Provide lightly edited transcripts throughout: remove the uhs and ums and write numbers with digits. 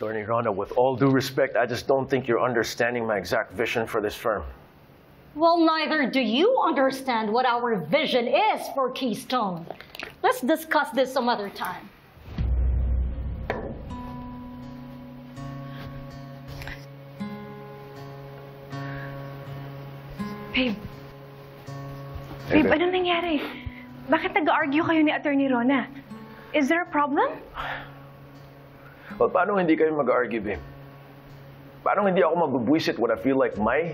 Attorney Rona, with all due respect, I just don't think you're understanding my exact vision for this firm. Well, neither do you understand what our vision is for Keystone. Let's discuss this some other time. Babe. Babe, anong nangyari? Bakit nag-argue kayo ni Attorney Rona? Is there a problem? Well, paano hindi kayo mag-argue, babe? Paano hindi ako magbubwisit when I feel like my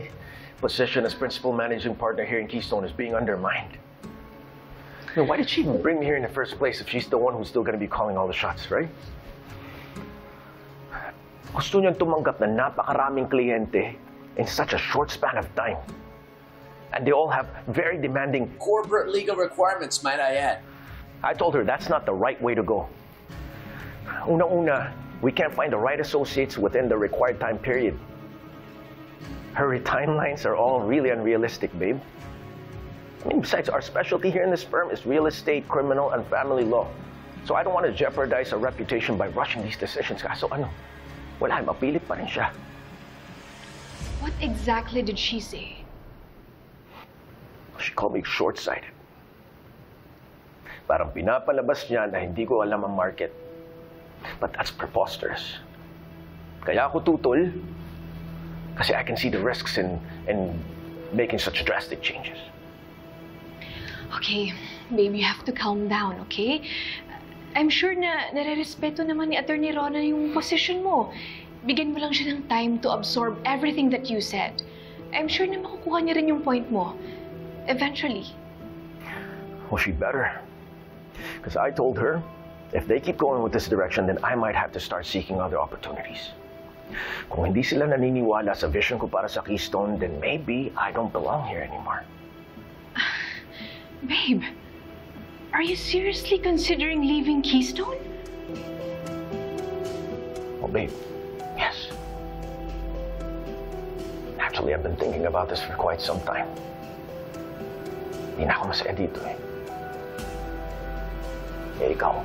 position as principal managing partner here in Keystone is being undermined? I mean, why did she even bring me here in the first place if she's the one who's still going to be calling all the shots, right? Gusto niyang tumanggap na napakaraming kliyente in such a short span of time. And they all have very demanding corporate legal requirements, might I add. I told her that's not the right way to go. Una-una, we can't find the right associates within the required time period. Her timelines are all really unrealistic, babe. I mean, besides, our specialty here in this firm is real estate, criminal, and family law. So I don't want to jeopardize our reputation by rushing these decisions. Kaso ano, wala, mapilit pa rin siya. What exactly did she say? She called me short-sighted. Parang pinapalabas niya na hindi ko alam ang market. But that's preposterous. Kaya ako tutol, kasi I can see the risks in making such drastic changes. Okay, babe, you have to calm down, okay? I'm sure na nare-respeto naman ni Attorney Rona yung position mo. Bigyan mo lang siya ng time to absorb everything that you said. I'm sure na makukuha niya rin yung point mo. Eventually. Well, she better. Because I told her, if they keep going with this direction, then I might have to start seeking other opportunities. Kung hindi sila naniniwala sa vision ko para sa Keystone, then maybe I don't belong here anymore. Babe, are you seriously considering leaving Keystone? Well, babe, yes. Actually, I've been thinking about this for quite some time. Hindi na ako masaya dito eh. Eh, ikaw,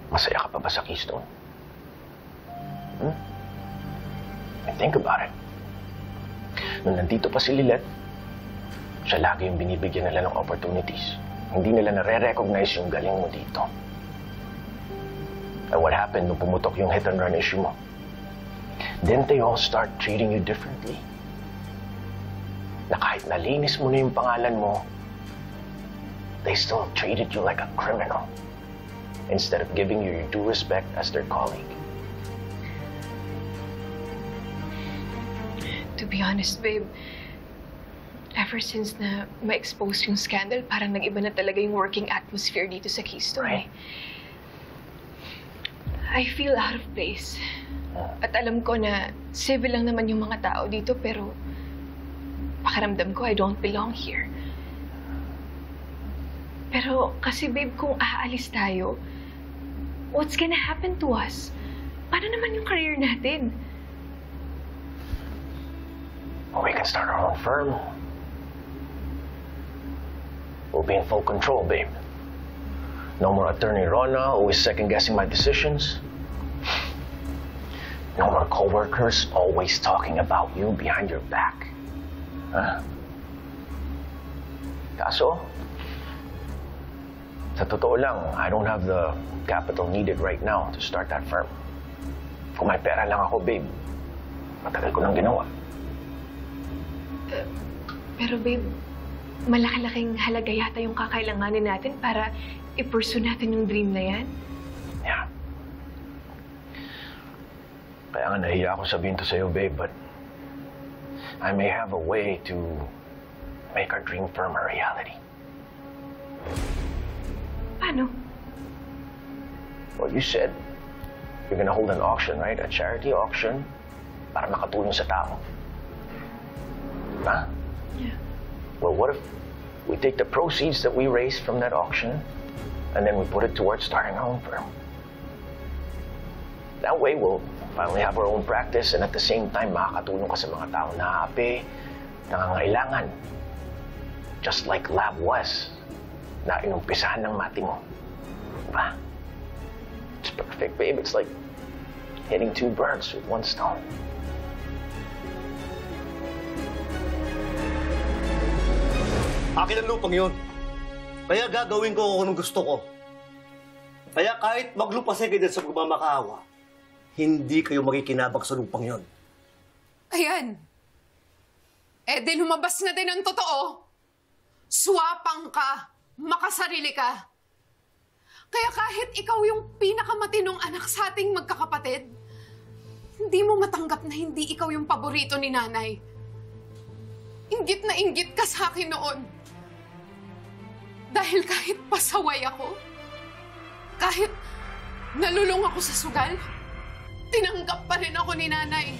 masaya ka pa ba sa Keystone? And think about it. Nung nandito pa si Lilet, siya lagi yung binibigyan nila ng opportunities. Hindi nila nare-recognize yung galing mo dito. And what happened nung pumutok yung hit-and-run issue mo? Didn't they all start treating you differently? Na kahit nalinis mo na yung pangalan mo, they still treated you like a criminal instead of giving you your due respect as their colleague. To be honest, babe, ever since na ma-expose yung scandal, parang nag-iba na talaga yung working atmosphere dito sa Keystone. Right. I feel out of place. At alam ko na civil lang naman yung mga tao dito, pero pakiramdam ko I don't belong here. Pero kasi babe, kung aalis tayo, what's gonna happen to us? Paano naman yung career natin? Well, we can start our own firm. We'll be in full control, babe. No more Attorney Rona always second-guessing my decisions. No more co-workers always talking about you behind your back. Huh? Kaso, sa totoo lang, I don't have the capital needed right now to start that firm. Kung may pera lang ako, babe, matagal ko nang ginawa. Pero babe, malaki-laking halaga yata yung kakailanganin natin para i-pursue natin yung dream na yan. Yeah. Kaya nga nahiya ako sabihin to sa'yo, babe, but I may have a way to make our dream firm a reality. Paano? Well, you said you're gonna hold an auction, right? A charity auction para makatulong sa tao. Huh? Yeah. Well, what if we take the proceeds that we raise from that auction and then we put it towards starting our own firm? That way, we'll finally have our own practice and at the same time, makakatulong ka sa mga tao na happy, nangangailangan. Just like Lab was, na inumpisahan ng mati mo. Diba? It's perfect, babe. It's like Hitting two birds with one stone. Akin ang lupang yun. Kaya gagawin ko kung anong gusto ko. Kaya kahit maglupasay kayo sa pagmamakaawa, hindi kayo makikinabang sa lupang yun. Ayan. Eh di lumabas na din ang totoo. Swapang ka. Makasarili ka. Kaya kahit ikaw yung pinakamatinong anak sa ating magkakapatid, hindi mo matanggap na hindi ikaw yung paborito ni nanay. Inggit na inggit ka sa akin noon. Dahil kahit pasaway ako, kahit nalulung ako sa sugal, tinanggap pa rin ako ni nanay.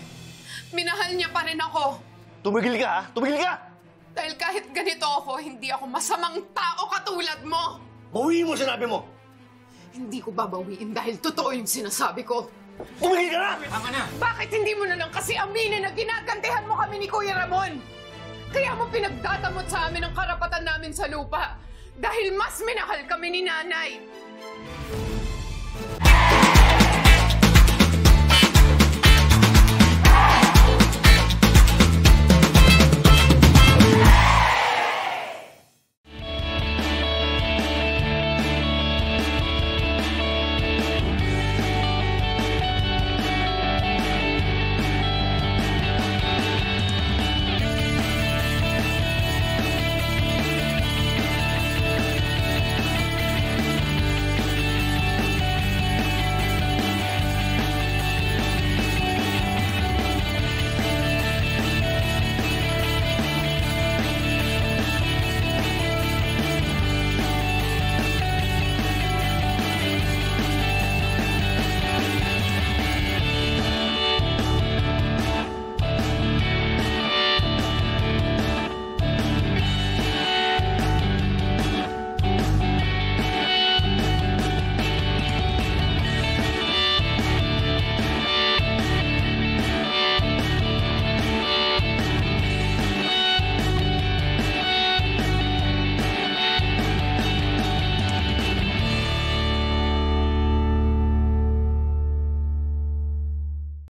Minahal niya pa rin ako. Tumigil ka, ha? Tumigil ka! Dahil kahit ganito ako, hindi ako masamang tao katulad mo. Bawiin mo sinabi mo! Hindi ko babawiin dahil totoo yung sinasabi ko. Tumigil ka na! Tama na! Bakit hindi mo na lang kasi aminin na ginagantihan mo kami ni Kuya Ramon? Kaya mo pinagdadamot sa amin ang karapatan namin sa lupa dahil mas minahal kami ni nanay.